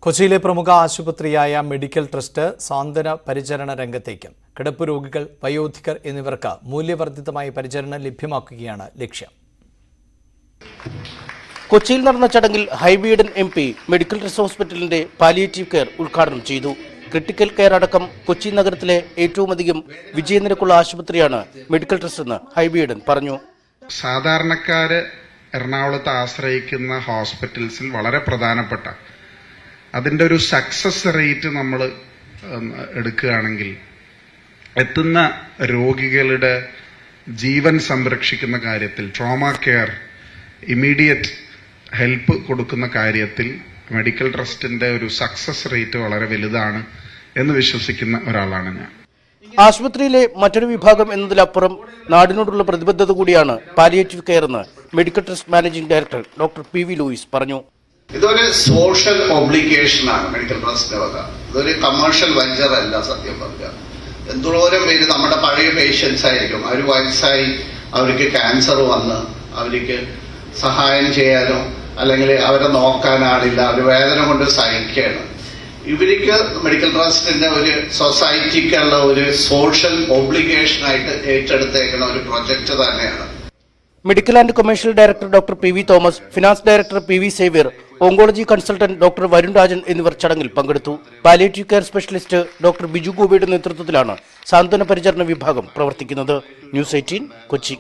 കൊച്ചിയിലെ പ്രമുഖ ആശുപത്രിയായ medical trust സാന്ത്വന പരിചരണ രംഗത്തേക്കും കിടപ്പ് രോഗികൾ, വയോധികർ എന്നിവർക്ക് മൂല്യവർദ്ധിതമായ പരിചരണം ലഭ്യമാക്കുകയാണ് ലക്ഷ്യം. കൊച്ചിയിൽ നടന്ന ചടങ്ങിൽ Hibi Eden MP medical trust ഹോസ്പിറ്റലിന്റെ പാലിയേറ്റീവ് കെയർ ഉദ്ഘാടനം ചെയ്തു. ക്രിട്ടിക്കൽ കെയർ അടക്കം കൊച്ചി നഗരത്തിലെ ഏറ്റവുമധികം വിജയനിരക്കുള്ള ആശുപത്രിയാണ് മെഡിക്കൽ ട്രസ്റ്റ് എന്ന് ഹൈബി ഈഡൻ പറഞ്ഞു. സാധാരണക്കാര് എറണാകുളത്ത് ആശ്രയിക്കുന്ന ഹോസ്പിറ്റൽസിൽ വളരെ പ്രധാനപ്പെട്ട അതിന്റെ ഒരു സക്സസ് റേറ്റ് നമ്മൾ എടുക്കുകയാണെങ്കിൽ എത്തുന്ന രോഗികളുടെ ജീവൻ സംരക്ഷിക്കുന്ന കാര്യത്തിൽ, ട്രോമ കെയർ, ഇമ്മീഡിയറ്റ് ഹെൽപ്പ് കൊടുക്കുന്ന കാര്യത്തിൽ മെഡിക്കൽ ട്രസ്റ്റിന്റെ ഒരു സക്സസ് റേറ്റ് വളരെ വലുതാണ് എന്ന് വിശ്വസിക്കുന്ന ഒരാളാണ് ഞാൻ. ആശുപത്രിയിലെ മറ്റൊരു വിഭാഗം എന്നതിലപ്പുറം നാടിനോടുള്ള പ്രതിബദ്ധത കൂടിയാണ് പാലിയേറ്റീവ് കെയർ എന്ന് medical trust managing director doctor PV Louis പറഞ്ഞു. ഇതൊരു സോഷ്യൽ ഒബ്ലിഗേഷനാണ് മെഡിക്കൽ ട്രസ്റ്റിന്റെ വക. ഇതൊരു കമേഴ്ഷ്യൽ വെഞ്ചർ അല്ല. സത്യം പറഞ്ഞാൽ എന്തോരം പേര് നമ്മുടെ പഴയ പേഷ്യൻസ് ആയിരിക്കും, അവർ വയസ്സായി, അവർക്ക് ക്യാൻസർ വന്ന് അവർക്ക് സഹായം ചെയ്യാനോ അല്ലെങ്കിൽ അവരെ നോക്കാൻ ആളില്ല, അവർ വേദന കൊണ്ട് സഹിക്കുകയാണ്. ഇവർക്ക് മെഡിക്കൽ ട്രസ്റ്റിന്റെ ഒരു സൊസൈറ്റിക്കുള്ള ഒരു സോഷ്യൽ ഒബ്ലിഗേഷനായിട്ട് ഏറ്റെടുത്തേക്കുന്ന ഒരു പ്രൊജക്ട് തന്നെയാണ്. Medical and commercial director doctor PV Thomas, finance director PV Xavier, oncology consultant doctor Varun Rajan എന്നിവർ ചടങ്ങിൽ പങ്കെടുത്തു. Palliative care specialist doctor Biju ഗോപിയുടെ നേതൃത്വത്തിലാണ് സാന്ത്വന പരിചരണ വിഭാഗം പ്രവർത്തിക്കുന്നത്. ന്യൂസ് 18 കൊച്ചി.